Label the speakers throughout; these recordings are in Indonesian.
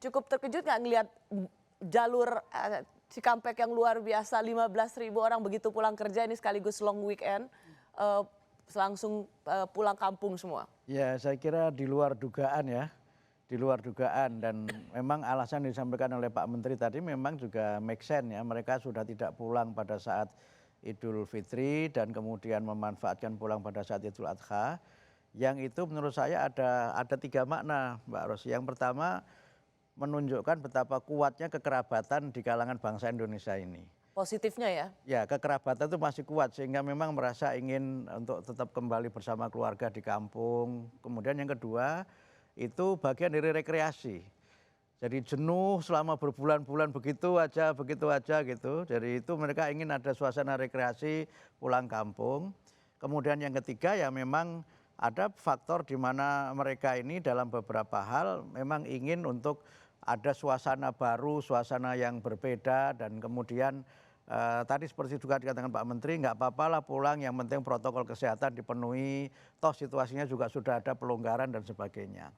Speaker 1: cukup terkejut nggak ngelihat jalur Cikampek yang luar biasa 15.000 orang begitu pulang kerja ini sekaligus long weekend langsung pulang kampung semua?
Speaker 2: Ya saya kira di luar dugaan ya, di luar dugaan dan memang alasan yang disampaikan oleh Pak Menteri tadi memang juga make sense ya, mereka sudah tidak pulang pada saat Idul Fitri dan kemudian memanfaatkan pulang pada saat Idul Adha. Yang itu menurut saya ada 3 makna Mbak Rosi. Yang pertama menunjukkan betapa kuatnya kekerabatan di kalangan bangsa Indonesia ini.
Speaker 1: Positifnya ya?
Speaker 2: Ya, kekerabatan itu masih kuat sehingga memang merasa ingin untuk tetap kembali bersama keluarga di kampung. Kemudian yang kedua, itu bagian dari rekreasi. Jadi jenuh selama berbulan-bulan begitu aja gitu. Jadi itu mereka ingin ada suasana rekreasi pulang kampung. Kemudian yang ketiga ya memang ada faktor di mana mereka ini dalam beberapa hal memang ingin untuk ada suasana baru, suasana yang berbeda dan kemudian tadi seperti juga dikatakan Pak Menteri, nggak apa-apa lah pulang, yang penting protokol kesehatan dipenuhi, toh situasinya juga sudah ada pelonggaran dan sebagainya.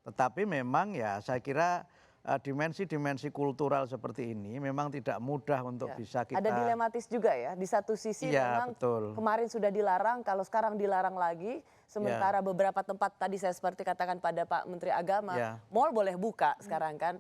Speaker 2: Tetapi memang ya saya kira dimensi-dimensi kultural seperti ini memang tidak mudah untuk bisa kita.
Speaker 1: Ada dilematis juga ya, di satu sisi
Speaker 2: ya,
Speaker 1: memang
Speaker 2: betul.
Speaker 1: Kemarin sudah dilarang, kalau sekarang dilarang lagi, sementara beberapa tempat tadi saya seperti katakan pada Pak Menteri Agama, mall boleh buka sekarang kan,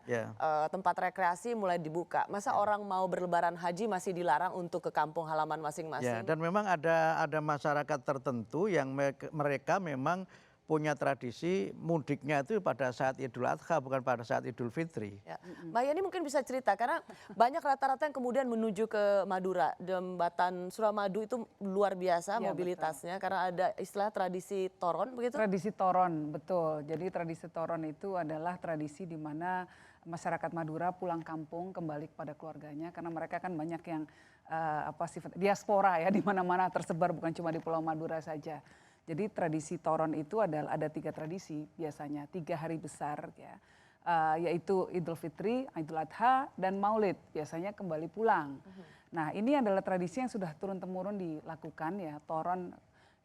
Speaker 1: tempat rekreasi mulai dibuka. Masa orang mau berlebaran haji masih dilarang untuk ke kampung halaman masing-masing?
Speaker 2: Ya, dan memang ada masyarakat tertentu yang mereka memang punya tradisi mudiknya itu pada saat Idul Adha bukan pada saat Idul Fitri.
Speaker 1: Ya. Mbak Yani mungkin bisa cerita karena banyak rata-rata yang kemudian menuju ke Madura, jembatan Suramadu itu luar biasa mobilitasnya karena ada istilah tradisi toron begitu?
Speaker 3: Tradisi toron, betul. Jadi tradisi toron itu adalah tradisi di mana masyarakat Madura pulang kampung kembali kepada keluarganya karena mereka kan banyak yang sifat diaspora ya di mana-mana tersebar bukan cuma di Pulau Madura saja. Jadi tradisi toron itu ada 3 tradisi biasanya, 3 hari besar ya, yaitu Idul Fitri, Idul Adha, dan Maulid biasanya kembali pulang. Nah ini adalah tradisi yang sudah turun-temurun dilakukan ya, toron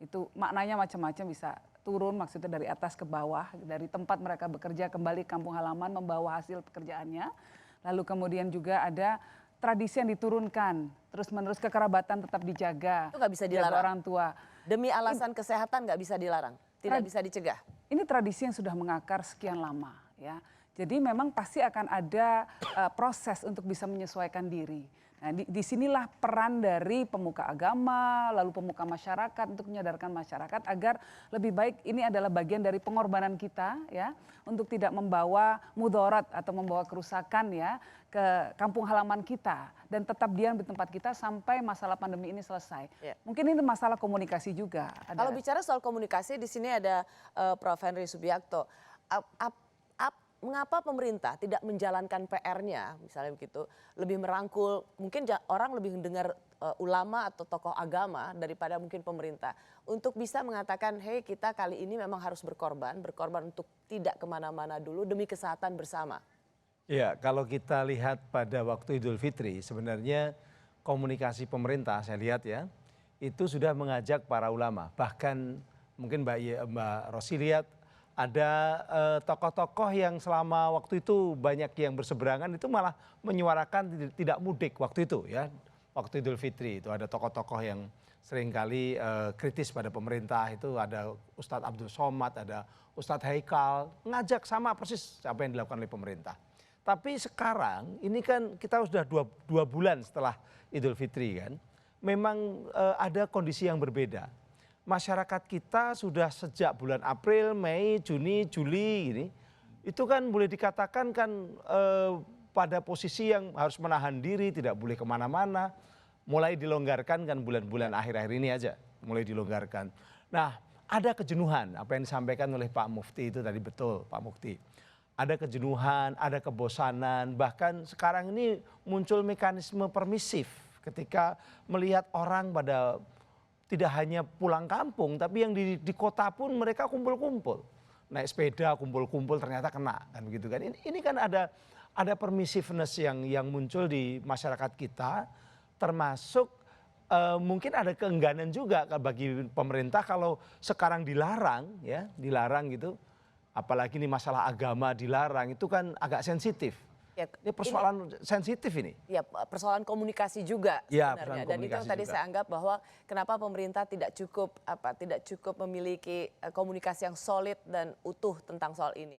Speaker 3: itu maknanya macam-macam, bisa turun maksudnya dari atas ke bawah, dari tempat mereka bekerja kembali kampung halaman membawa hasil pekerjaannya. Lalu kemudian juga ada tradisi yang diturunkan, terus-menerus kekerabatan tetap dijaga.
Speaker 1: Itu nggak bisa dilarang?
Speaker 3: Orang tua.
Speaker 1: Demi alasan kesehatan nggak bisa dilarang, tidak bisa dicegah.
Speaker 3: Ini tradisi yang sudah mengakar sekian lama ya. Jadi memang pasti akan ada proses untuk bisa menyesuaikan diri. Nah, disinilah peran dari pemuka agama, lalu pemuka masyarakat untuk menyadarkan masyarakat agar lebih baik ini adalah bagian dari pengorbanan kita ya untuk tidak membawa mudarat atau membawa kerusakan ya ke kampung halaman kita dan tetap diam di tempat kita sampai masalah pandemi ini selesai. Mungkin ini masalah komunikasi juga.
Speaker 1: Kalau bicara soal komunikasi di sini ada Prof. Henry Subiakto. Mengapa pemerintah tidak menjalankan PR-nya, misalnya begitu, lebih merangkul, mungkin orang lebih mendengar ulama atau tokoh agama daripada mungkin pemerintah, untuk bisa mengatakan, hey kita kali ini memang harus berkorban untuk tidak kemana-mana dulu demi kesehatan bersama.
Speaker 4: Ya, kalau kita lihat pada waktu Idul Fitri, sebenarnya komunikasi pemerintah, saya lihat ya, itu sudah mengajak para ulama, bahkan mungkin Mbak Rosi lihat, ada tokoh-tokoh yang selama waktu itu banyak yang berseberangan itu malah menyuarakan tidak mudik waktu itu ya. Waktu Idul Fitri itu ada tokoh-tokoh yang seringkali kritis pada pemerintah, itu ada Ustadz Abdul Somad, ada Ustadz Haikal, ngajak sama persis apa yang dilakukan oleh pemerintah. Tapi sekarang ini kan kita sudah dua bulan setelah Idul Fitri kan, memang ada kondisi yang berbeda. Masyarakat kita sudah sejak bulan April, Mei, Juni, Juli ini, itu kan boleh dikatakan kan pada posisi yang harus menahan diri, tidak boleh kemana-mana, mulai dilonggarkan kan bulan-bulan akhir-akhir ini aja, mulai dilonggarkan. Nah ada kejenuhan, apa yang disampaikan oleh Pak Mufti itu tadi betul Pak Mufti. Ada kejenuhan, ada kebosanan, bahkan sekarang ini muncul mekanisme permisif ketika melihat orang pada tidak hanya pulang kampung, tapi yang di kota pun mereka kumpul-kumpul. Naik sepeda, kumpul-kumpul ternyata kena, kan begitu kan. Ini kan ada permissiveness yang muncul di masyarakat kita, termasuk mungkin ada keengganan juga bagi pemerintah kalau sekarang dilarang ya, dilarang gitu. apalagi ini masalah agama dilarang, itu kan agak sensitif.
Speaker 1: Ya,
Speaker 4: Ini persoalan sensitif ini.
Speaker 1: Ya, persoalan komunikasi juga
Speaker 4: Ya,
Speaker 1: sebenarnya.
Speaker 4: persoalan
Speaker 1: Dan itu yang
Speaker 4: komunikasi
Speaker 1: tadi
Speaker 4: juga.
Speaker 1: saya anggap bahwa kenapa pemerintah tidak cukup memiliki komunikasi yang solid dan utuh tentang soal ini.